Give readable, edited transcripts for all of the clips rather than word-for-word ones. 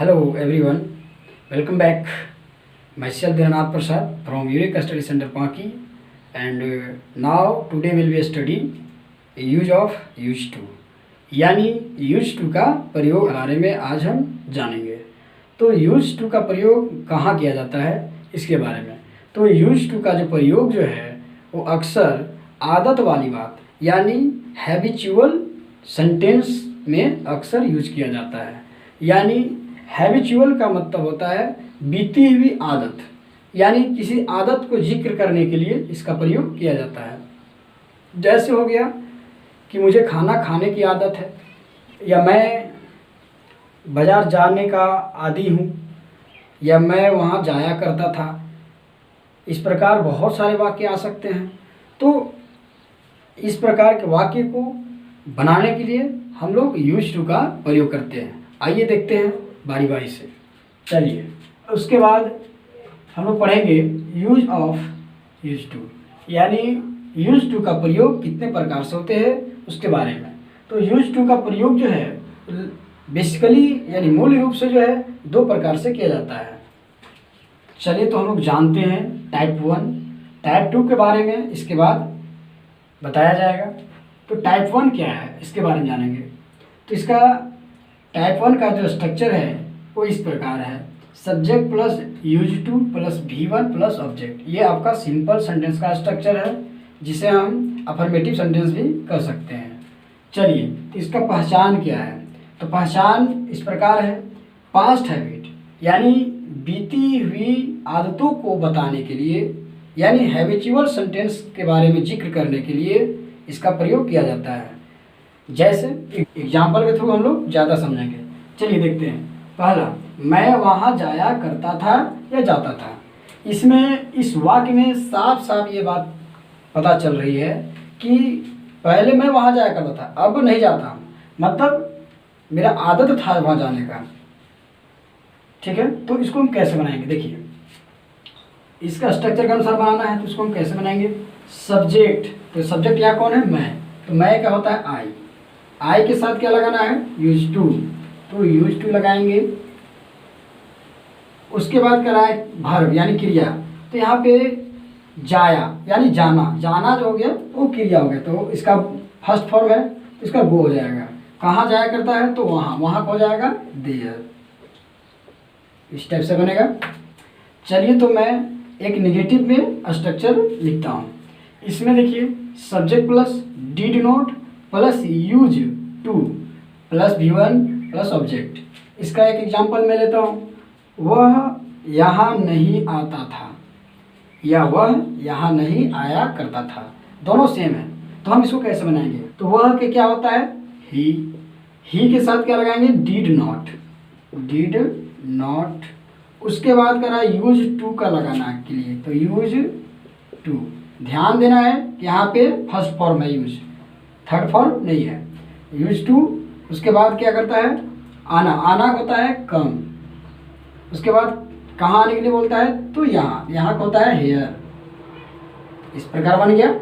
Hello everyone, welcome back. Myself Dhananath Prasad from Eureka Study Center Paki, and now today will be a study use of used to, यानी use to का प्रयोग के बारे में आज हम जानेंगे। तो यूज टू का प्रयोग कहाँ किया जाता है इसके बारे में। तो यूज टू का जो प्रयोग जो है वो अक्सर आदत वाली बात यानी हैबिचुअल सेंटेंस में अक्सर यूज किया जाता है। यानी हैबिचुअल का मतलब होता है बीती हुई आदत, यानी किसी आदत को जिक्र करने के लिए इसका प्रयोग किया जाता है। जैसे हो गया कि मुझे खाना खाने की आदत है, या मैं बाज़ार जाने का आदी हूँ, या मैं वहाँ जाया करता था। इस प्रकार बहुत सारे वाक्य आ सकते हैं। तो इस प्रकार के वाक्य को बनाने के लिए हम लोग यूज टू का प्रयोग करते हैं। आइए देखते हैं बारी बारी से। चलिए, उसके बाद हम लोग पढ़ेंगे यूज ऑफ यूज टू, यानी यूज टू का प्रयोग कितने प्रकार से होते हैं उसके बारे में। तो यूज टू का प्रयोग जो है बेसिकली यानी मूल रूप से जो है दो प्रकार से किया जाता है। चलिए, तो हम लोग जानते हैं टाइप 1, टाइप 2 के बारे में इसके बाद बताया जाएगा। तो टाइप 1 क्या है इसके बारे में जानेंगे। तो इसका टाइप 1 का जो स्ट्रक्चर है वो इस प्रकार है, subject plus use to plus V1 plus object. ये आपका सिंपल सेंटेंस का स्ट्रक्चर है, जिसे हम अफर्मेटिव सेंटेंस भी कर सकते हैं। चलिए, तो इसका पहचान क्या है। तो पहचान इस प्रकार है, पास्ट हैबिट यानी बीती हुई आदतों को बताने के लिए, यानी हैबिचुअल सेंटेंस के बारे में जिक्र करने के लिए इसका प्रयोग किया जाता है। जैसे एग्जाम्पल के थ्रू हम लोग ज़्यादा समझेंगे। चलिए देखते हैं। पहला, मैं वहाँ जाया करता था या जाता था। इसमें इस वाक्य में साफ साफ ये बात पता चल रही है कि पहले मैं वहाँ जाया करता था, अब नहीं जाता हूँ, मतलब मेरा आदत था वहाँ जाने का। ठीक है, तो इसको हम कैसे बनाएंगे। देखिए, इसका स्ट्रक्चर के अनुसार बनाना है। तो इसको हम कैसे बनाएंगे। सब्जेक्ट, तो सब्जेक्ट यहाँ कौन है, मैं। तो मैं क्या होता है, आई के साथ क्या लगाना है, यूज टू। तो यूज टू लगाएंगे। उसके बाद क्या है, वर्ब यानी क्रिया। तो यहाँ पे जाया यानी जाना, जाना जो हो गया वो क्रिया हो गया। तो इसका फर्स्ट फॉर्म है, तो इसका गो हो जाएगा। कहाँ जाया करता है, तो वहाँ, वहाँ को हो जाएगा देयर। इस टाइप से बनेगा। चलिए, तो मैं एक नेगेटिव में स्ट्रक्चर लिखता हूँ। इसमें देखिए, subject plus did not plus use to plus V1 plus object. इसका एक एग्जांपल मैं लेता हूँ, वह यहाँ नहीं आता था या वह यहाँ नहीं आया करता था। दोनों सेम है। तो हम इसको कैसे बनाएंगे। तो वह के क्या होता है, ही के साथ क्या लगाएंगे, डिड नॉट। उसके बाद करा यूज टू का लगाना के लिए, तो यूज टू। ध्यान देना है कि यहाँ पे फर्स्ट फॉर्म है यूज, थर्ड फॉर्म नहीं है। यूज टू, उसके बाद क्या करता है, आना होता है कम। उसके बाद कहाँ आने के लिए बोलता है, तो यहाँ का होता है हेयर। इस प्रकार बन गया।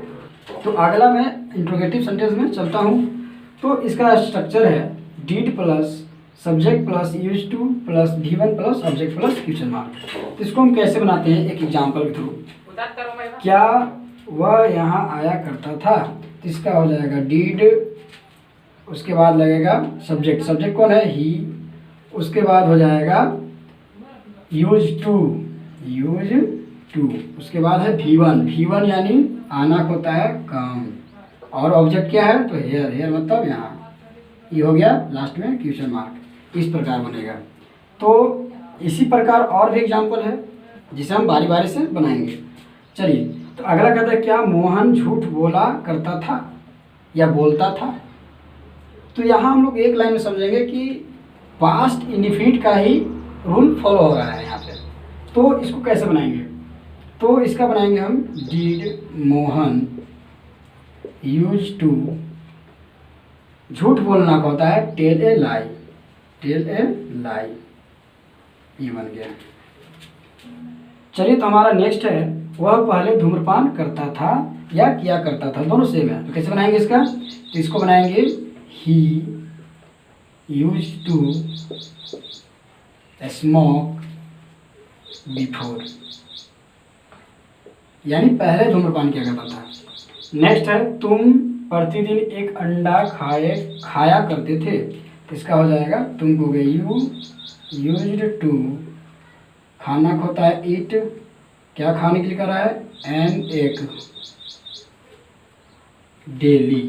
तो अगला मैं इंट्रोगेटिव सेंटेंस में चलता हूँ। तो इसका स्ट्रक्चर है did plus subject plus use to plus V1 plus object plus question mark. तो इसको हम कैसे बनाते हैं, एक एग्जाम्पल के थ्रू। क्या वह यहाँ आया करता था, तो इसका हो जाएगा डिड। उसके बाद लगेगा सब्जेक्ट कौन है, ही। उसके बाद हो जाएगा यूज टू। उसके बाद है V1 यानी आना को होता है कम, और ऑब्जेक्ट क्या है, तो हेयर मतलब यहाँ। ये हो गया लास्ट में क्वेश्चन मार्क। इस प्रकार बनेगा। तो इसी प्रकार और भी एग्जाम्पल है जिसे हम बारी बारी से बनाएंगे। चलिए, तो अगला कहता है, क्या मोहन झूठ बोला करता था या बोलता था। तो यहाँ हम लोग एक लाइन में समझेंगे कि पास्ट इंडिफिनिट का ही रूल फॉलो हो रहा है यहाँ पे। तो इसको कैसे बनाएंगे। तो इसका बनाएंगे हम डिड मोहन यूज टू, झूठ बोलना का होता है टेल ए लाई। ये बन गया। चलिए, तो हमारा नेक्स्ट है, वह पहले धूम्रपान करता था या किया करता था। दोनों सेम है। तो कैसे बनाएंगे इसका। तो इसको बनाएंगे ही यूज टू स्मोक बिफोर, यानी पहले धूम्रपान किया करता था। नेक्स्ट है तुम प्रतिदिन एक अंडा खाया करते थे, तो इसका हो जाएगा तुम को गए यू यूज्ड टू, खाना को होता है ईट, क्या खाने के लिए कर रहा है एन एग डेली,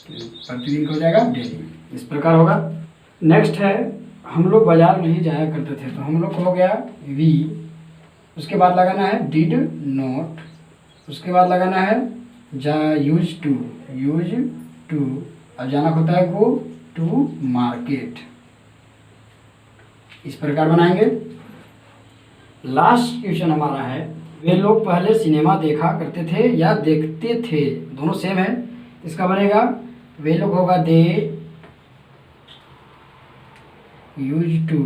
प्रतिदिन का हो जाएगा डेली, इस प्रकार होगा। नेक्स्ट है हम लोग बाजार नहीं जाया करते थे, तो हम लोग को हो गया वी, उसके बाद लगाना है डिड नॉट, उसके बाद लगाना है जा यूज टू, अब जाना होता है गो टू मार्केट, इस प्रकार बनाएंगे। लास्ट क्वेश्चन हमारा है वे लोग पहले सिनेमा देखा करते थे या देखते थे, दोनों सेम है, इसका बनेगा वे लोग होगा दे यूज टू,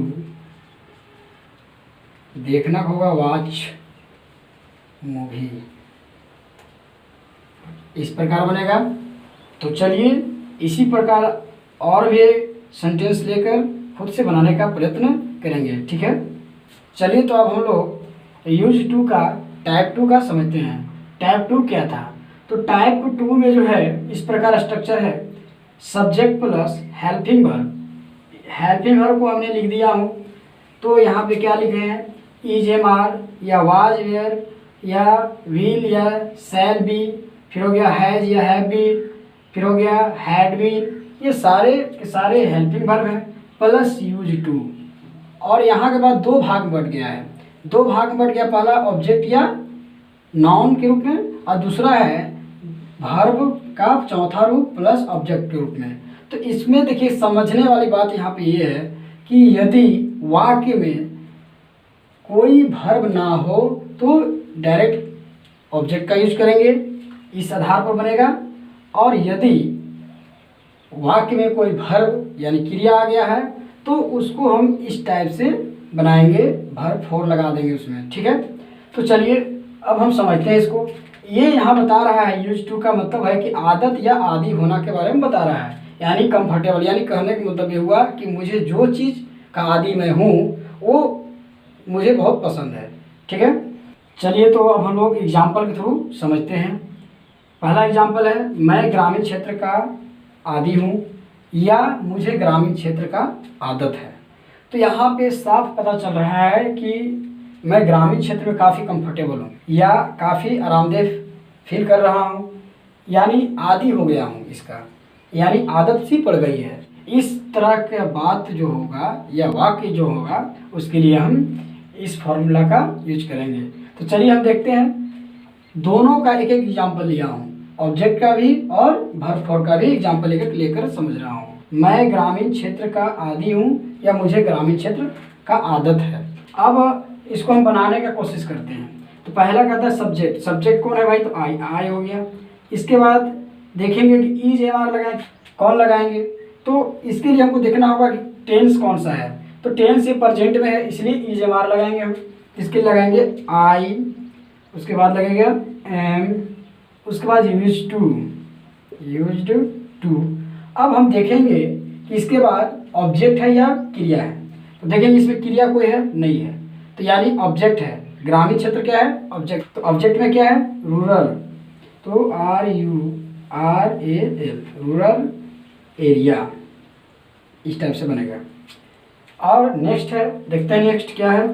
देखना होगा वॉच मूवी, इस प्रकार बनेगा। तो चलिए इसी प्रकार और भी सेंटेंस लेकर खुद से बनाने का प्रयत्न करेंगे, ठीक है। चलिए तो अब हम लोग यूज टू का टाइप 2 का समझते हैं। टाइप 2 क्या था, तो टाइप 2 में जो है इस प्रकार स्ट्रक्चर है subject plus helping verb, helping verb को हमने लिख दिया हूँ, तो यहाँ पे क्या लिखे हैं इज एम आर या वाज वेयर या विल या शैल बी, फिर हो गया हैज या हैव बी, फिर हो गया हैड बीन, ये सारे के सारे हेल्पिंग वर्ब हैं प्लस यूज टू। और यहाँ के बाद दो भाग में बट गया है, दो भाग में बट गया, पहला ऑब्जेक्ट या नाउन के रूप में और दूसरा है वर्ब का चौथा रूप प्लस ऑब्जेक्ट के रूप में। तो इसमें देखिए समझने वाली बात यहाँ पे ये है कि यदि वाक्य में कोई वर्ब ना हो तो डायरेक्ट ऑब्जेक्ट का यूज करेंगे, इस आधार पर बनेगा, और यदि वाक्य में कोई वर्ब यानी क्रिया आ गया है तो उसको हम इस टाइप से बनाएंगे, वर्ब 4 लगा देंगे उसमें, ठीक है। तो चलिए अब हम समझते हैं इसको। ये यहाँ बता रहा है यूज टू का मतलब है कि आदत या आदी होना के बारे में बता रहा है, यानी कंफर्टेबल, यानी कहने का मतलब ये हुआ कि मुझे जो चीज़ का आदी मैं हूँ वो मुझे बहुत पसंद है, ठीक है। चलिए तो अब हम लोग एग्जाम्पल के थ्रू समझते हैं। पहला एग्जाम्पल है मैं ग्रामीण क्षेत्र का आदी हूँ या मुझे ग्रामीण क्षेत्र का आदत है। तो यहाँ पे साफ पता चल रहा है कि मैं ग्रामीण क्षेत्र में काफ़ी कंफर्टेबल हूँ या काफ़ी आरामदेह फील कर रहा हूँ, यानी आदी हो गया हूँ इसका, यानी आदत सी पड़ गई है। इस तरह का बात जो होगा या वाक्य जो होगा उसके लिए हम इस फॉर्मूला का यूज करेंगे। तो चलिए हम देखते हैं, दोनों का एक एक एग्जाम्पल लिया हूँ, ऑब्जेक्ट का भी और वर्ब 4 का भी एग्जाम्पल लेकर समझ रहा हूँ। मैं ग्रामीण क्षेत्र का आदी हूँ या मुझे ग्रामीण क्षेत्र का आदत है। अब इसको हम बनाने का कोशिश करते हैं। तो पहला कहता है सब्जेक्ट, सब्जेक्ट कौन है भाई, तो आई हो गया। इसके बाद देखेंगे कि इज एम आर लगाएंगे, कौन लगाएंगे, तो इसके लिए हमको देखना होगा कि टेंस कौन सा है, तो टेंस ये प्रेजेंट में है इसलिए इज एम आर लगाएंगे हम। इसके लिए लगाएंगे आई, उसके बाद लगेगा एम, उसके बाद यूज्ड टू। अब हम देखेंगे कि इसके बाद ऑब्जेक्ट है या क्रिया है, तो देखेंगे इसमें क्रिया कोई है नहीं है, तो यानी ऑब्जेक्ट है। ग्रामीण क्षेत्र क्या है, ऑब्जेक्ट, तो ऑब्जेक्ट में क्या है रूरल, तो RURAL रूरल एरिया, इस टाइप से बनेगा। और नेक्स्ट है, देखते हैं नेक्स्ट क्या है।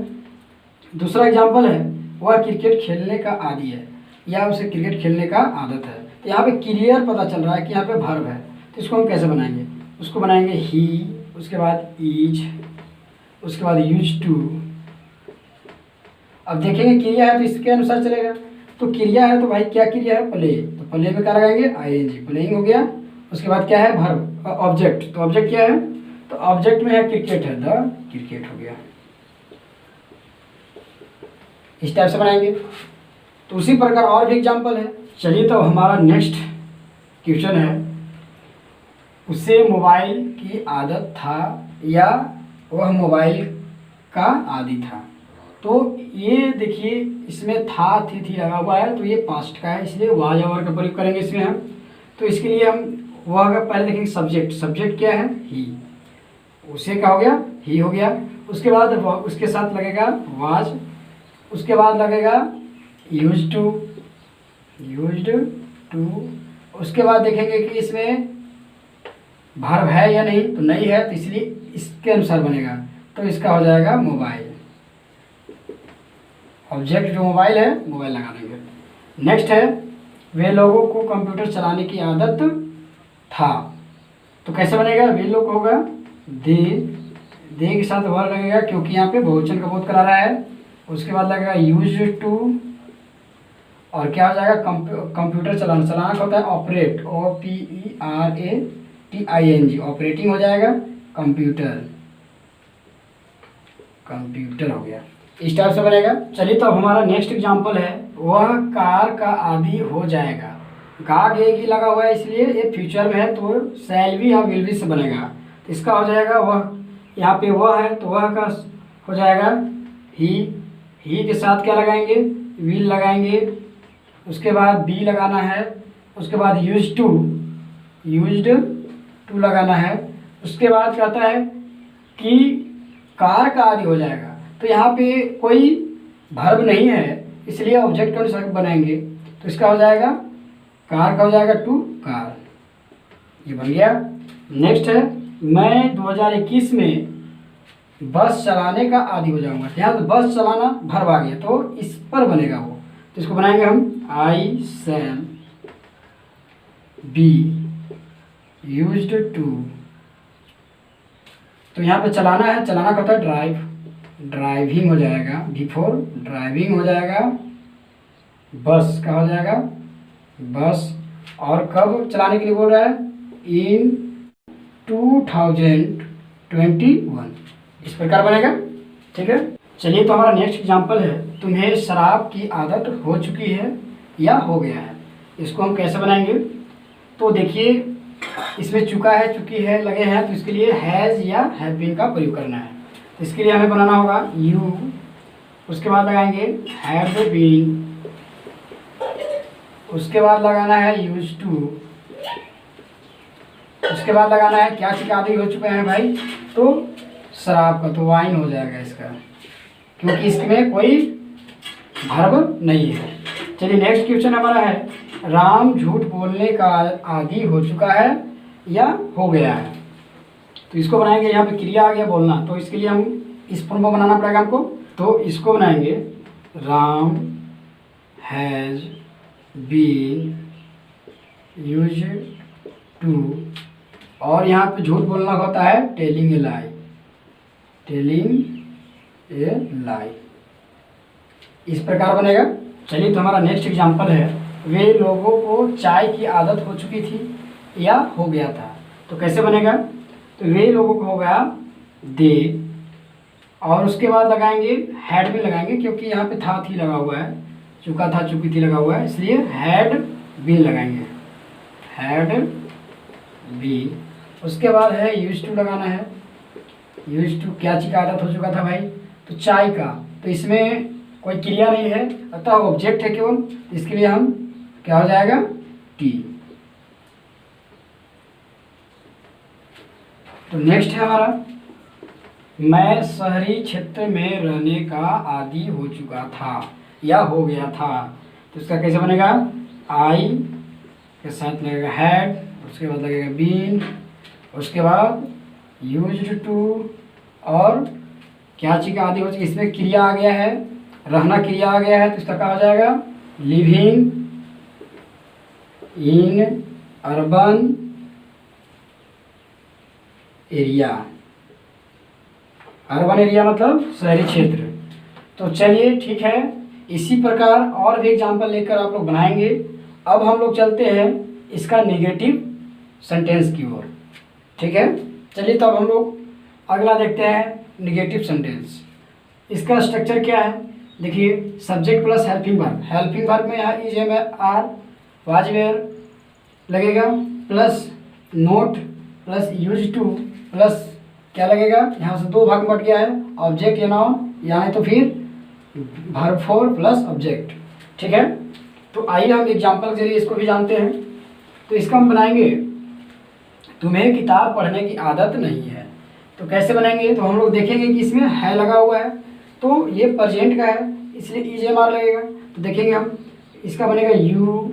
दूसरा एग्जाम्पल है वह क्रिकेट खेलने का आदी है या उसे क्रिकेट खेलने का आदत है। तो यहाँ पे क्लियर पता चल रहा है कि यहाँ पे वर्ब है, तो इसको हम कैसे बनाएंगे, उसको बनाएंगे ही, उसके बाद इज, उसके बाद यूज टू। अब देखेंगे क्रिया है तो इसके अनुसार चलेगा, तो क्रिया है तो भाई क्या क्रिया है, प्ले, तो प्ले में क्या लगाएंगे ING, प्लेइंग हो गया। उसके बाद क्या है वर्ब, ऑब्जेक्ट, तो ऑब्जेक्ट क्या है, तो ऑब्जेक्ट में है क्रिकेट है, द क्रिकेट हो गया। इस टाइप से बनाएंगे। तो उसी प्रकार और भी एग्जाम्पल है। चलिए तो हमारा नेक्स्ट क्वेश्चन है, उसे मोबाइल की आदत था या वह मोबाइल का आदी था। तो ये देखिए इसमें था थी लगा हुआ है, तो ये पास्ट का है इसलिए वाज ओवर का प्रयोग करेंगे इसमें हम। तो इसके लिए हम वह पहले देखेंगे सब्जेक्ट, सब्जेक्ट क्या है ही, उसे क्या हो गया ही हो गया। उसके बाद उसके साथ लगेगा वाज, उसके बाद लगेगा यूज्ड टू, यूज्ड टू। उसके बाद देखेंगे कि इसमें वर्ब है या नहीं, तो नहीं है, तो इसलिए इसके अनुसार बनेगा, तो इसका हो जाएगा मोबाइल। ऑब्जेक्ट जो मोबाइल है, मोबाइल लगा देंगे। नेक्स्ट है वे लोगों को कंप्यूटर चलाने की आदत था, तो कैसे बनेगा? वे लोग होगा दे, दे के साथ वर्ब लगेगा क्योंकि यहाँ पे बहुवचन का बोध करा रहा है। उसके बाद लगेगा यूज्ड टू, और क्या हो जाएगा? कंप्यूटर चलाना, चलाना क्या होता है? ऑपरेट, OPERATING, ऑपरेटिंग हो जाएगा कंप्यूटर, कंप्यूटर हो गया। इस टाइप से बनेगा। चलिए तो हमारा नेक्स्ट एग्जांपल है, वह कार का आदी हो जाएगा। गा गे की लगा हुआ है इसलिए ये फ्यूचर में है, तो शैल बी या विल बी से बनेगा। तो इसका हो जाएगा वह, यहाँ पे वह है तो वह का हो जाएगा ही के साथ क्या लगाएंगे? विल लगाएंगे। उसके बाद बी लगाना है। उसके बाद यूज्ड टू लगाना है। उसके बाद क्या आता है कि कार का आदि हो जाएगा, तो यहाँ पे कोई वर्ब नहीं है इसलिए ऑब्जेक्ट के अनुसार बनाएंगे, तो इसका हो जाएगा कार का हो जाएगा टू कार, ये बन गया। नेक्स्ट है मैं 2021 में बस चलाने का आदी हो जाऊंगा। यहाँ तो बस चलाना वर्ब आ गया, तो इस पर बनेगा वो, तो इसको बनाएंगे हम आई शैल बी यूज्ड टू। तो यहाँ पे चलाना है, चलाना का होता है ड्राइव, ड्राइविंग हो जाएगा, बिफोर ड्राइविंग हो जाएगा, बस का हो जाएगा बस। और कब चलाने के लिए बोल रहा है? इन 2021, इस प्रकार बनेगा। ठीक है, चलिए तो हमारा नेक्स्ट एग्जांपल है, तुम्हें शराब की आदत हो चुकी है या हो गया है। इसको हम कैसे बनाएंगे? तो देखिए इसमें चुका है, चुकी है लगे हैं, तो इसके लिए हैज़ या हैव बीन का प्रयोग करना है। तो इसके लिए हमें बनाना होगा यू, उसके बाद लगाएंगे हैव बीन, उसके बाद लगाना है यूज्ड टू, उसके बाद लगाना है क्या चीज आदि हो चुके हैं भाई? तो शराब का, तो वाइन हो जाएगा इसका, क्योंकि इसमें कोई वर्ब नहीं है। चलिए नेक्स्ट क्वेश्चन हमारा है, राम झूठ बोलने का आदी हो चुका है या हो गया है। तो इसको बनाएंगे, यहाँ पे क्रिया आ गया बोलना, तो इसके लिए हम इस फॉर्म को बनाना पड़ेगा हमको। तो इसको बनाएंगे Ram has been used to, और यहाँ पे झूठ बोलना होता है telling a lie, telling a लाई, इस प्रकार बनेगा। चलिए तो हमारा नेक्स्ट एग्जांपल है, वे लोगों को चाय की आदत हो चुकी थी या हो गया था। तो कैसे बनेगा? तो वे लोगों को होगा दे, और उसके बाद लगाएंगे हैड भी लगाएंगे क्योंकि यहाँ पे था थी लगा हुआ है, चुका था चुकी थी लगा हुआ है, इसलिए हैड बीन लगाएंगे, हैड बीन। उसके बाद है यूज्ड टू लगाना है, यूज्ड टू क्या चीज का आदत हो चुका था भाई? तो चाय का, तो इसमें कोई क्रिया नहीं है अतः ऑब्जेक्ट है केवल, इसके लिए हम क्या हो जाएगा? टी। तो नेक्स्ट है हमारा, मैं शहरी क्षेत्र में रहने का आदी हो चुका था या हो गया था। तो इसका कैसे बनेगा? आई के साथ लगेगा हैड, उसके बाद लगेगा बीन, उसके बाद यूज्ड टू, और क्या चीज का आदि हो चुका, इसमें क्रिया आ गया है, रहना क्रिया आ गया है, तो इसका क्या हो जाएगा? Living in urban area, urban area मतलब शहरी क्षेत्र। तो चलिए ठीक है, इसी प्रकार और भी एग्जाम्पल लेकर आप लोग बनाएंगे। अब हम लोग चलते हैं इसका नेगेटिव सेंटेंस की ओर। ठीक है, चलिए तो अब हम लोग अगला देखते हैं नेगेटिव सेंटेंस। इसका स्ट्रक्चर क्या है? देखिए subject plus helping verb, helping verb में यहाँ is am are was were लगेगा, plus not plus use to plus क्या लगेगा? यहाँ से दो भाग में बट गया है, ऑब्जेक्ट या नाउन, यहाँ तो फिर वर्ब फोर प्लस ऑब्जेक्ट। ठीक है, तो आइए हम एग्जाम्पल के जरिए इसको भी जानते हैं। तो इसका हम बनाएंगे, तुम्हें किताब पढ़ने की आदत नहीं है। तो कैसे बनाएंगे, तो हम लोग देखेंगे कि इसमें है लगा हुआ है, तो ये प्रेजेंट का है इसलिए इज एम आर लगेगा। तो देखेंगे हम, इसका बनेगा you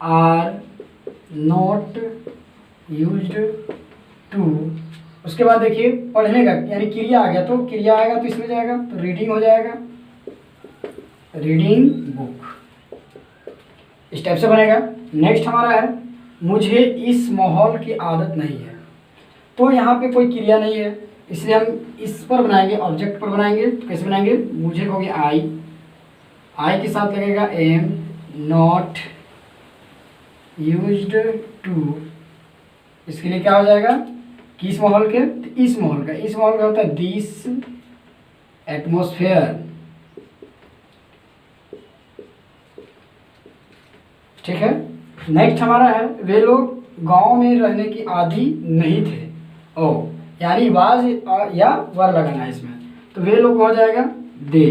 are not used to. उसके बाद देखिए पढ़ने का यानी क्रिया आ गया, तो क्रिया आएगा तो इसमें जाएगा, तो रीडिंग हो जाएगा, रीडिंग बुक, इस टाइप से बनेगा। नेक्स्ट हमारा है मुझे इस माहौल की आदत नहीं है। तो यहाँ पे कोई क्रिया नहीं है इसलिए हम इस पर बनाएंगे, ऑब्जेक्ट पर बनाएंगे। तो कैसे बनाएंगे, मुझे हो गया आई के साथ लगेगा एम नॉट यूज्ड टू। इसके लिए क्या हो जाएगा, किस माहौल के, तो इस माहौल का। इस माहौल का होता है दिस एटमॉस्फेयर, ठीक है। नेक्स्ट हमारा है वे लोग गांव में रहने की आदी नहीं थे। ओ यानी वाज या वर लगाना है इसमें, तो वे लोग हो जाएगा दे,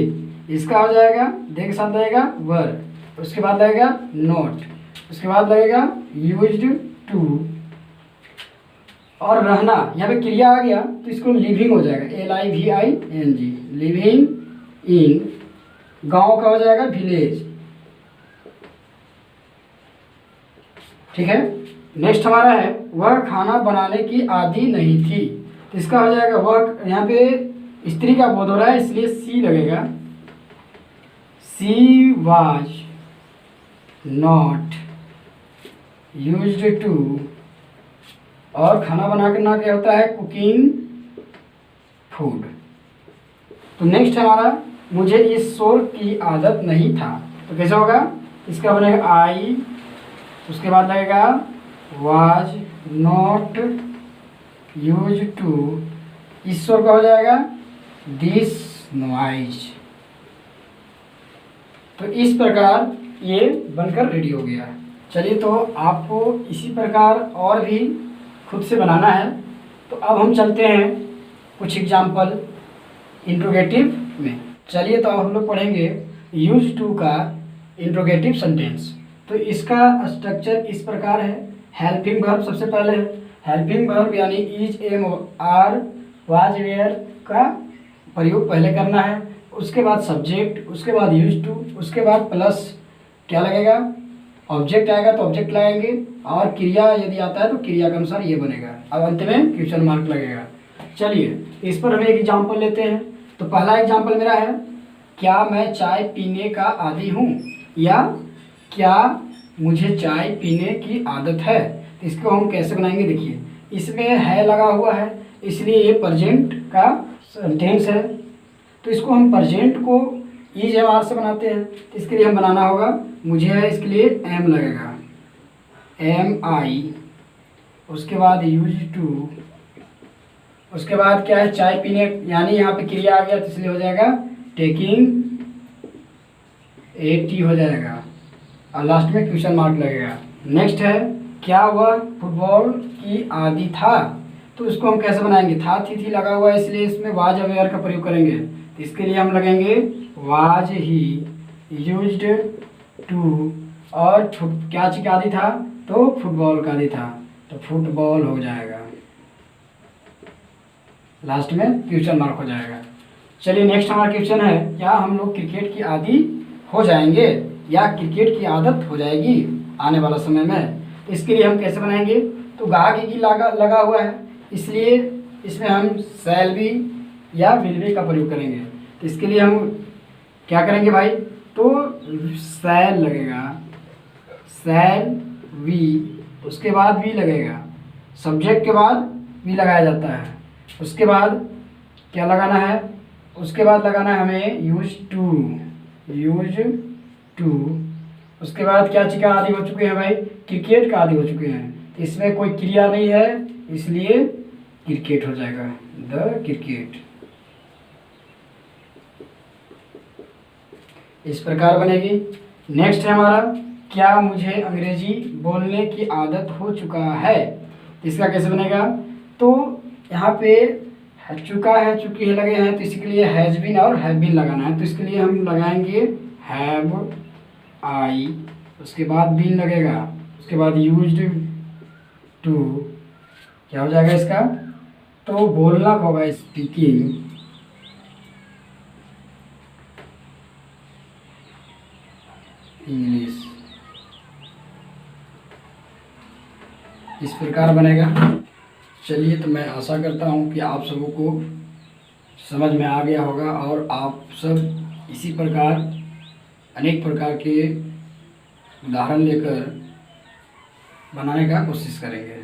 इसका हो जाएगा दे के साथ लगेगा वर, उसके बाद लगेगा नॉट, उसके बाद लगेगा यूज्ड टू। और रहना यहाँ पे क्रिया आ गया तो इसको लिविंग हो जाएगा, LIVING, लिविंग इन। गांव का हो जाएगा विलेज, ठीक है। नेक्स्ट हमारा है वह खाना बनाने की आदी नहीं थी। तो इसका हो जाएगा वह, यहाँ पे स्त्री का बोध हो रहा है इसलिए सी लगेगा, she was not used to. और खाना बनाना क्या होता है, कुकिंग फूड। तो नेक्स्ट हमारा मुझे इस शोर की आदत नहीं था। तो कैसे होगा, इसका बनेगा आई, उसके बाद लगेगा वाज नॉट यूज टू, इस शोर का हो जाएगा दिस नॉइज। तो इस प्रकार ये बनकर रेडी हो गया। चलिए तो आपको इसी प्रकार और भी खुद से बनाना है। तो अब हम चलते हैं कुछ एग्जाम्पल इंट्रोगेटिव में। चलिए तो अब हम लोग पढ़ेंगे यूज टू का इंट्रोगेटिव सेंटेंस। तो इसका स्ट्रक्चर इस प्रकार है, हेल्पिंग वर्ब सबसे पहले है। हेल्पिंग वर्ब यानी is, am, are, was, were का प्रयोग पहले करना है, उसके बाद सब्जेक्ट, उसके बाद यूज टू, उसके बाद प्लस क्या लगेगा, ऑब्जेक्ट आएगा तो ऑब्जेक्ट लगाएंगे, और क्रिया यदि आता है तो क्रिया के अनुसार ये बनेगा। अब अंत में क्वेश्चन मार्क लगेगा। चलिए इस पर हम एक एग्जाम्पल लेते हैं। तो पहला एग्जाम्पल मेरा है, क्या मैं चाय पीने का आदी हूँ, या क्या मुझे चाय पीने की आदत है। तो इसको हम कैसे बनाएंगे, देखिए इसमें है लगा हुआ है इसलिए ये प्रेजेंट का सेंटेंस है। तो इसको हम प्रेजेंट को इज एम आर से बनाते हैं। तो इसके लिए हम बनाना होगा, मुझे है इसके लिए एम लगेगा, MI, उसके बाद यूज टू, उसके बाद क्या है चाय पीने, यानी यहाँ पे क्रिया आ गया तो इसलिए हो जाएगा टेकिंग, AT हो जाएगा, और लास्ट में क्वेश्चन मार्क लगेगा। नेक्स्ट है क्या वह फुटबॉल की आदी था। तो उसको हम कैसे बनाएंगे, था थी लगा हुआ है इसलिए इसमें वाज अवेयर का प्रयोग करेंगे। तो इसके लिए हम लगेंगे वाज ही यूज्ड टू, और क्या चीज का आदी था, तो फुटबॉल का आदी था, तो फुटबॉल हो जाएगा, लास्ट में क्वेश्चन मार्क हो जाएगा। चलिए नेक्स्ट हमारा क्वेश्चन है, क्या हम लोग क्रिकेट की आदी हो जाएंगे या क्रिकेट की आदत हो जाएगी आने वाला समय में। तो इसके लिए हम कैसे बनाएंगे, तो गा की लगा हुआ है इसलिए इसमें हम शैल बी या विल बी का प्रयोग करेंगे। तो इसके लिए हम क्या करेंगे भाई, तो शैल लगेगा, शैल वी, उसके बाद भी लगेगा, सब्जेक्ट के बाद भी लगाया जाता है, उसके बाद क्या लगाना है, उसके बाद लगाना है हमें यूज टू, उसके बाद क्या चीज़ का आदी हो चुके हैं भाई, क्रिकेट का आदी हो चुके हैं। तो इसमें कोई क्रिया नहीं है इसलिए क्रिकेट हो जाएगा, द क्रिकेट। इस प्रकार बनेगी। नेक्स्ट है हमारा, क्या मुझे अंग्रेजी बोलने की आदत हो चुका है। इसका कैसे बनेगा, तो यहाँ पे चुका है, चुकी है लगे हैं तो इसके लिए हैज़ बीन और हैव बीन लगाना है। तो इसके लिए हम लगाएंगे हैव आई, उसके बाद बीन लगेगा, उसके बाद यूज्ड टू, क्या हो जाएगा इसका, तो बोलना को होगा स्पीकिंग इंग्लिश, इस प्रकार बनेगा। चलिए, तो मैं आशा करता हूँ कि आप सबों को समझ में आ गया होगा और आप सब इसी प्रकार अनेक प्रकार के उदाहरण लेकर बनाने का कोशिश करेंगे।